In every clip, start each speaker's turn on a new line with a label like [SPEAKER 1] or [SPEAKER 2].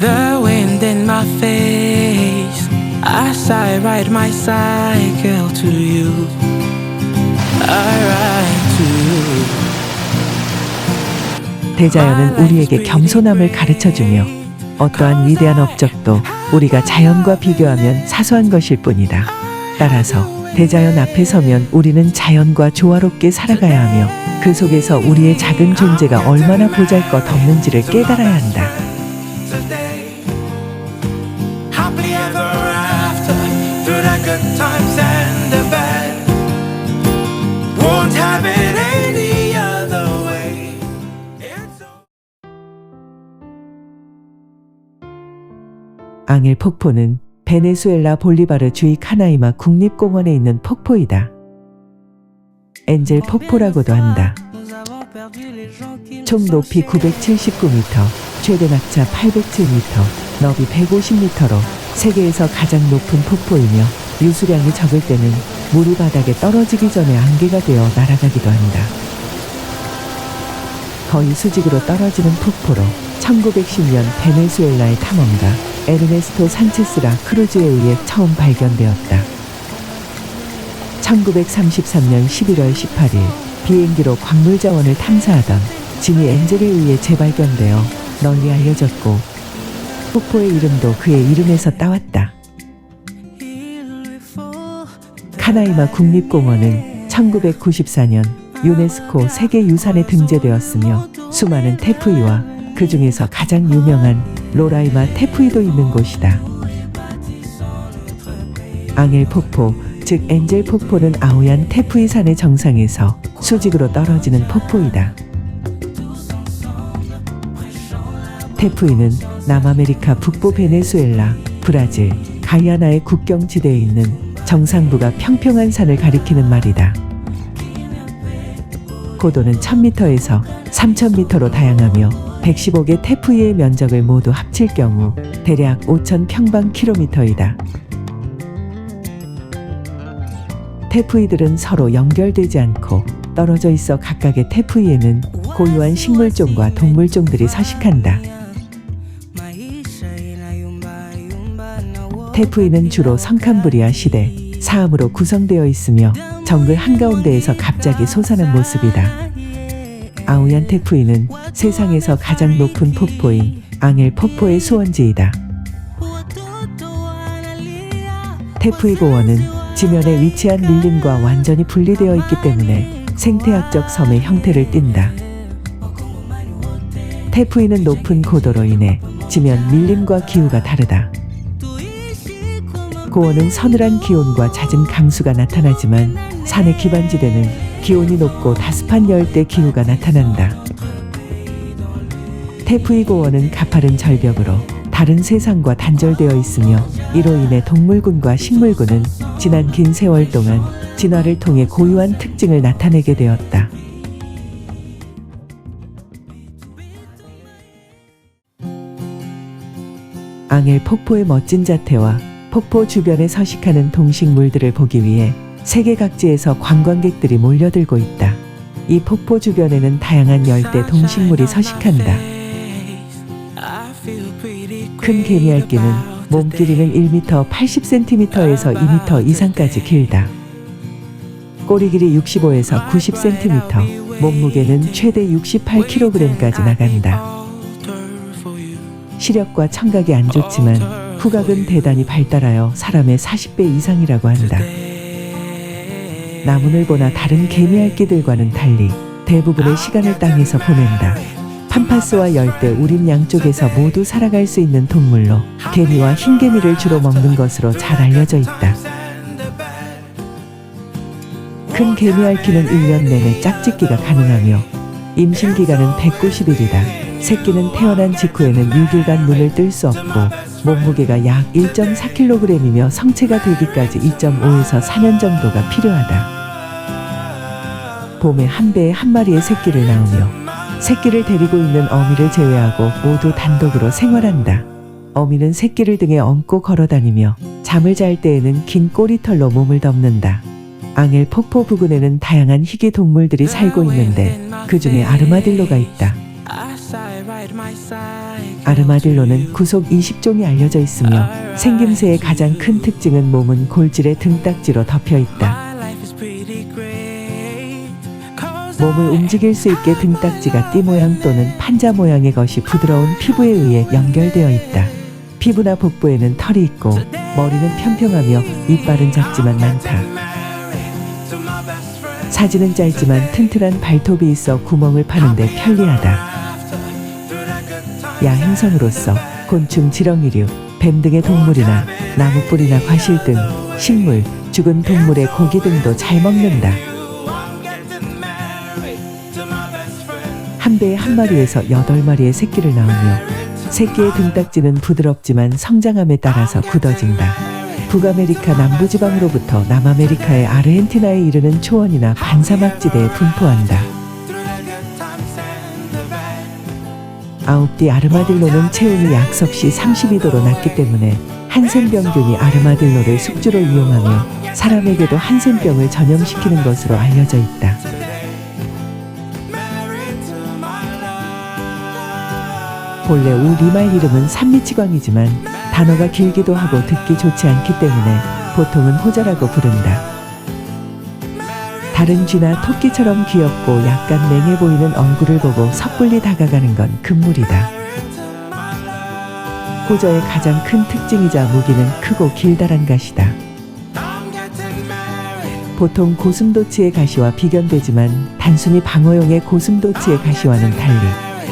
[SPEAKER 1] The wind in my face as I ride my cycle to you. I ride to you.
[SPEAKER 2] 대자연은 우리에게 겸손함을 가르쳐주며 어떠한 위대한 업적도 우리가 자연과 비교하면 사소한 것일 뿐이다. 따라서 대자연 앞에 서면 우리는 자연과 조화롭게 살아가야 하며 그 속에서 우리의 작은 존재가 얼마나 보잘것 없는지를 깨달아야 한다.
[SPEAKER 1] Happily ever after, through the good times and the bad. Won't have it any other way.
[SPEAKER 2] 앙헬 폭포는 베네수엘라 볼리바르 주의 카나이마 국립공원에 있는 폭포이다. 엔젤 폭포라고도 한다. 총 높이 979m, 최대 낙차 807m, 너비 150m로 세계에서 가장 높은 폭포이며 유수량이 적을 때는 물이 바닥에 떨어지기 전에 안개가 되어 날아가기도 한다. 거의 수직으로 떨어지는 폭포로 1910년 베네수엘라의 탐험가 에르네스토 산체스라 크루즈에 의해 처음 발견되었다. 1933년 11월 18일 비행기로 광물 자원을 탐사하던 지미 엔젤에 의해 재발견되어 널리 알려졌고 폭포의 이름도 그의 이름에서 따왔다. 카나이마 국립공원은 1994년 유네스코 세계유산에 등재되었으며 수많은 테푸이와 그 중에서 가장 유명한 로라이마 테푸이도 있는 곳이다. 앙헬 폭포, 즉 엔젤 폭포는 아오얀 테푸이 산의 정상에서 수직으로 떨어지는 폭포이다. 테푸이는 남아메리카 북부 베네수엘라, 브라질, 가이아나의 국경지대에 있는 정상부가 평평한 산을 가리키는 말이다. 고도는 1000m에서 3000m로 다양하며 115개 테푸이의 면적을 모두 합칠 경우 대략 5000평방킬로미터이다. 테푸이들은 서로 연결되지 않고 떨어져 있어 각각의 테푸이에는 고유한 식물종과 동물종들이 서식한다. 테푸이는 주로 성캄브리아 시대 사암으로 구성되어 있으며 정글 한가운데에서 갑자기 솟아난 모습이다. 아오얀 테푸이는 세상에서 가장 높은 폭포인 앙헬 폭포의 수원지이다. 테푸이 고원은 지면에 위치한 밀림과 완전히 분리되어 있기 때문에 생태학적 섬의 형태를 띈다. 테푸이는 높은 고도로 인해 지면 밀림과 기후가 다르다. 고원은 서늘한 기온과 잦은 강수가 나타나지만 산의 기반지대는 기온이 높고 다습한 열대 기후가 나타난다. 테푸이 고원은 가파른 절벽으로 다른 세상과 단절되어 있으며 이로 인해 동물군과 식물군은 지난 긴 세월 동안 진화를 통해 고유한 특징을 나타내게 되었다. 앙헬 폭포의 멋진 자태와 폭포 주변에 서식하는 동식물들을 보기 위해 세계 각지에서 관광객들이 몰려들고 있다. 이 폭포 주변에는 다양한 열대 동식물이 서식한다. 큰 개미알기는 몸 길이는 1m 80cm에서 2m 이상까지 길다. 꼬리 길이 65에서 90cm, 몸무게는 최대 68kg까지 나간다. 시력과 청각이 안 좋지만 후각은 대단히 발달하여 사람의 40배 이상이라고 한다. 나무늘보나 다른 개미알기들과는 달리 대부분의 시간을 땅에서 보낸다. 팜파스와 열대 우림 양쪽에서 모두 살아갈 수 있는 동물로 개미와 흰개미를 주로 먹는 것으로 잘 알려져 있다. 큰 개미알기는 1년 내내 짝짓기가 가능하며 임신 기간은 190일이다. 새끼는 태어난 직후에는 6일간 눈을 뜰 수 없고 몸무게가 약 1.4kg이며 성체가 되기까지 2.5에서 4년 정도가 필요하다. 봄에 한 배에 한 마리의 새끼를 낳으며 새끼를 데리고 있는 어미를 제외하고 모두 단독으로 생활한다. 어미는 새끼를 등에 얹고 걸어다니며 잠을 잘 때에는 긴 꼬리털로 몸을 덮는다. 앙헬 폭포 부근에는 다양한 희귀 동물들이 살고 있는데 그 중에 아르마딜로가 있다.
[SPEAKER 1] As I ride my cycle
[SPEAKER 2] 아르마딜로는 구속 20종이 알려져 있으며 생김새의 가장 큰 특징은 몸은 골질의 등딱지로 덮여 있다. 몸을 움직일 수 있게 등딱지가 띠 모양 또는 판자 모양의 것이 부드러운 피부에 의해 연결되어 있다. 피부나 복부에는 털이 있고 머리는 평평하며 이빨은 작지만 많다. 사진은 짧지만 튼튼한 발톱이 있어 구멍을 파는데 편리하다. 야행성으로서 곤충, 지렁이류, 뱀 등의 동물이나 나무뿌리나 과실 등 식물, 죽은 동물의 고기 등도 잘 먹는다. 한 배에 한 마리에서 8마리의 새끼를 낳으며 새끼의 등딱지는 부드럽지만 성장함에 따라서 굳어진다. 북아메리카 남부지방으로부터 남아메리카의 아르헨티나에 이르는 초원이나 반사막지대에 분포한다. 아웃디 아르마딜로는 체온이 약 섭씨 32도로 낮기 때문에 한센병균이 아르마딜로를 숙주로 이용하며 사람에게도 한센병을 전염시키는 것으로 알려져 있다. 본래 우리말 이름은 산미치광이지만 단어가 길기도 하고 듣기 좋지 않기 때문에 보통은 호저라고 부른다. 다른 쥐나 토끼처럼 귀엽고 약간 맹해 보이는 얼굴을 보고 섣불리 다가가는 건 금물이다. 호저의 가장 큰 특징이자 무기는 크고 길다란 가시다. 보통 고슴도치의 가시와 비견되지만 단순히 방어용의 고슴도치의 가시와는 달리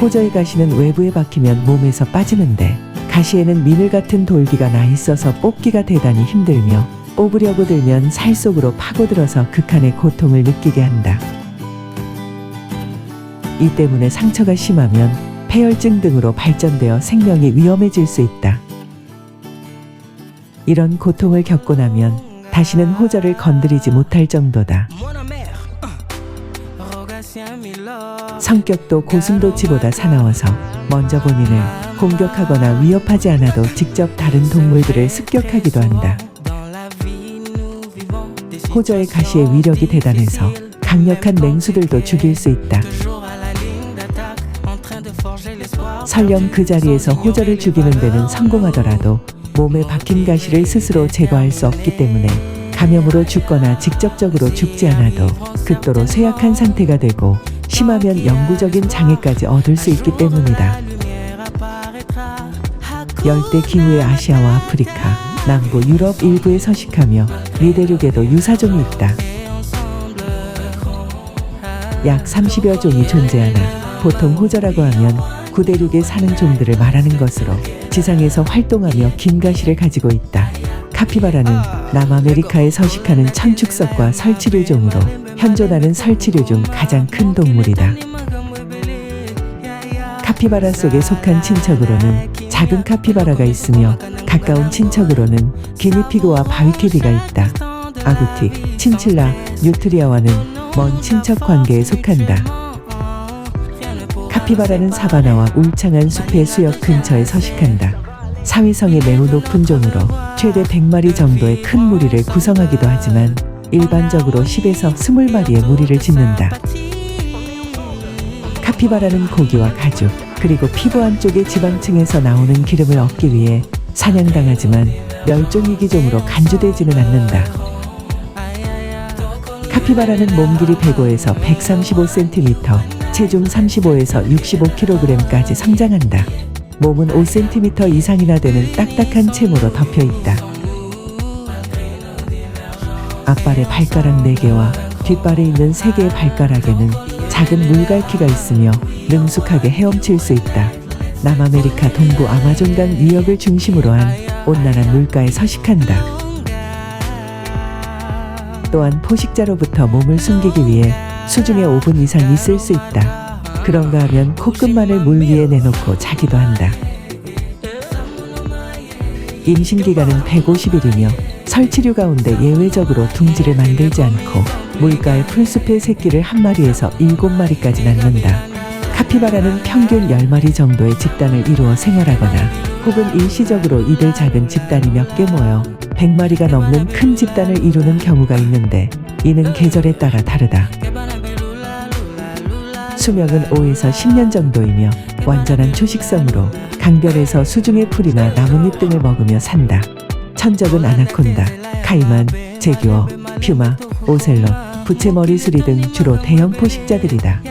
[SPEAKER 2] 호저의 가시는 외부에 박히면 몸에서 빠지는데 가시에는 미늘 같은 돌기가 나 있어서 뽑기가 대단히 힘들며 뽑으려고 들면 살 속으로 파고들어서 극한의 고통을 느끼게 한다. 이 때문에 상처가 심하면 폐혈증 등으로 발전되어 생명이 위험해질 수 있다. 이런 고통을 겪고 나면 다시는 호저를 건드리지 못할 정도다. 성격도 고슴도치보다 사나워서 먼저 본인을 공격하거나 위협하지 않아도 직접 다른 동물들을 습격하기도 한다. 호저의 가시의 위력이 대단해서 강력한 맹수들도 죽일 수 있다. 설령 그 자리에서 호저를 죽이는 데는 성공하더라도 몸에 박힌 가시를 스스로 제거할 수 없기 때문에 감염으로 죽거나 직접적으로 죽지 않아도 극도로 쇠약한 상태가 되고 심하면 영구적인 장애까지 얻을 수 있기 때문이다. 열대 기후의 아시아와 아프리카, 남부 유럽 일부에 서식하며 미대륙에도 유사종이 있다. 약 30여 종이 존재하나 보통 호저라고 하면 구대륙에 사는 종들을 말하는 것으로 지상에서 활동하며 긴 가시를 가지고 있다. 카피바라는 남아메리카에 서식하는 천축석과 설치류종으로 현존하는 설치류 중 가장 큰 동물이다. 카피바라 속에 속한 친척으로는 작은 카피바라가 있으며 가까운 친척으로는 기니피그와 바위캐비가 있다. 아구티, 친칠라, 뉴트리아와는 먼 친척 관계에 속한다. 카피바라는 사바나와 울창한 숲의 수역 근처에 서식한다. 사회성이 매우 높은 종으로 최대 100마리 정도의 큰 무리를 구성하기도 하지만 일반적으로 10에서 20마리의 무리를 짓는다. 카피바라는 고기와 가죽, 그리고 피부 안쪽의 지방층에서 나오는 기름을 얻기 위해 사냥당하지만 멸종위기종으로 간주되지는 않는다. 카피바라는 몸길이 105에서 135cm, 체중 35에서 65kg까지 성장한다. 몸은 5cm 이상이나 되는 딱딱한 채모로 덮여 있다. 앞발에 발가락 4개와 뒷발에 있는 3개의 발가락에는 작은 물갈퀴가 있으며 능숙하게 헤엄칠 수 있다. 남아메리카 동부 아마존강 유역을 중심으로 한 온난한 물가에 서식한다. 또한 포식자로부터 몸을 숨기기 위해 수중에 5분 이상 있을 수 있다. 그런가 하면 콧끝만을 물 위에 내놓고 자기도 한다. 임신기간은 150일이며 설치류 가운데 예외적으로 둥지를 만들지 않고 물가의 풀숲의 새끼를 1마리에서 7마리까지 낳는다. 카피바라는 평균 10마리 정도의 집단을 이루어 생활하거나 혹은 일시적으로 이들 작은 집단이 몇 개 모여 100마리가 넘는 큰 집단을 이루는 경우가 있는데 이는 계절에 따라 다르다. 수명은 5에서 10년 정도이며 완전한 초식성으로 강변에서 수중의 풀이나 나뭇잎 등을 먹으며 산다. 천적은 아나콘다, 카이만, 제규어, 퓨마, 오셀롯, 부채머리수리 등 주로 대형 포식자들이다.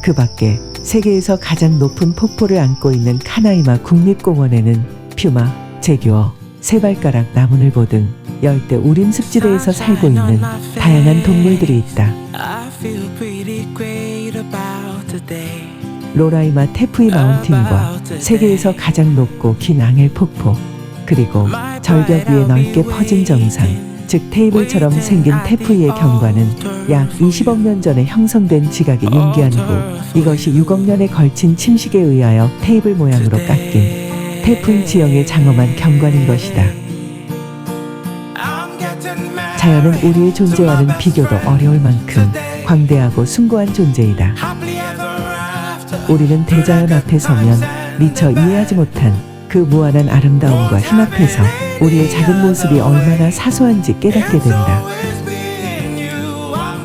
[SPEAKER 2] 그 밖에 세계에서 가장 높은 폭포를 안고 있는 카나이마 국립공원에는 퓨마, 제규어, 세발가락 나무늘보 등 열대 우림 습지대에서 살고 있는 다양한 동물들이 있다.
[SPEAKER 1] I feel pretty great about today.
[SPEAKER 2] 로라이마 테프이 마운틴과 세계에서 가장 높고 긴 앙헬 폭포, 그리고 절벽 위에 넓게 퍼진 정상, 즉 테이블처럼 생긴 테프이의 경관은 약 20억 년 전에 형성된 지각의 윤기한 후 이것이 6억 년에 걸친 침식에 의하여 테이블 모양으로 깎인 태풍 지형의 장엄한 경관인 것이다. 자연은 우리의 존재와는 비교도 어려울 만큼 광대하고 숭고한 존재이다. 우리는 대자연 앞에 서면 미처 이해하지 못한 그 무한한 아름다움과 힘 앞에서 우리의 작은 모습이 얼마나 사소한지 깨닫게 된다.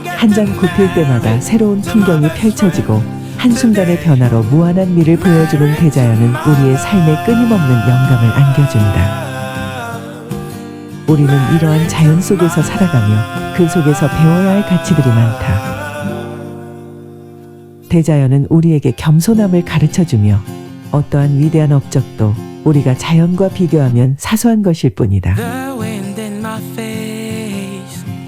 [SPEAKER 2] 한 장 굽힐 때마다 새로운 풍경이 펼쳐지고 한순간의 변화로 무한한 미를 보여주는 대자연은 우리의 삶에 끊임없는 영감을 안겨준다. 우리는 이러한 자연 속에서 살아가며 그 속에서 배워야 할 가치들이 많다. 대자연은 우리에게 겸손함을 가르쳐주며 어떠한 위대한 업적도 우리가 자연과 비교하면 사소한 것일 뿐이다.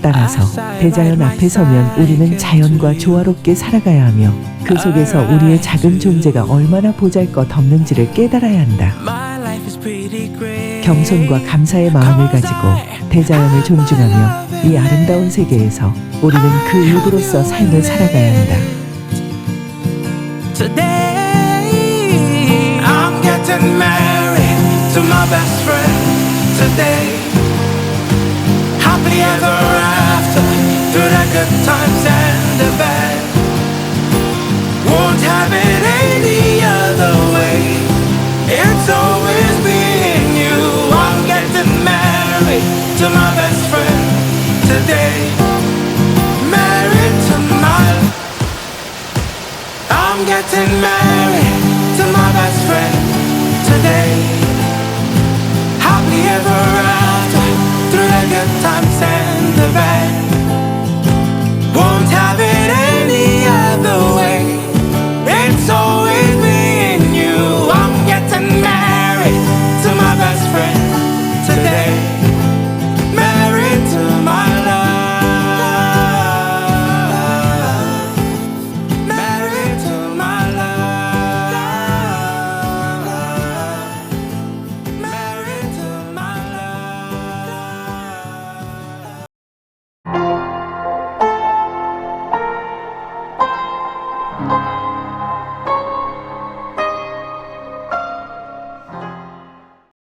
[SPEAKER 2] 따라서 대자연 앞에 서면 우리는 자연과 조화롭게 살아가야 하며 그 속에서 우리의 작은 존재가 얼마나 보잘것없는지를 깨달아야 한다. 겸손과 감사의 마음을 가지고 대자연을 존중하며 이 아름다운 세계에서 우리는 그 일부로서 삶을 살아가야 한다.
[SPEAKER 1] Today, I'm getting married to my best friend. Today, happily ever after, through the good times and the bad. Won't have it any other way. It's always been you. I'm getting married to my best friend. Today, married to my. I'm getting married to my best friend today. Happily ever after, through the good times and the bad.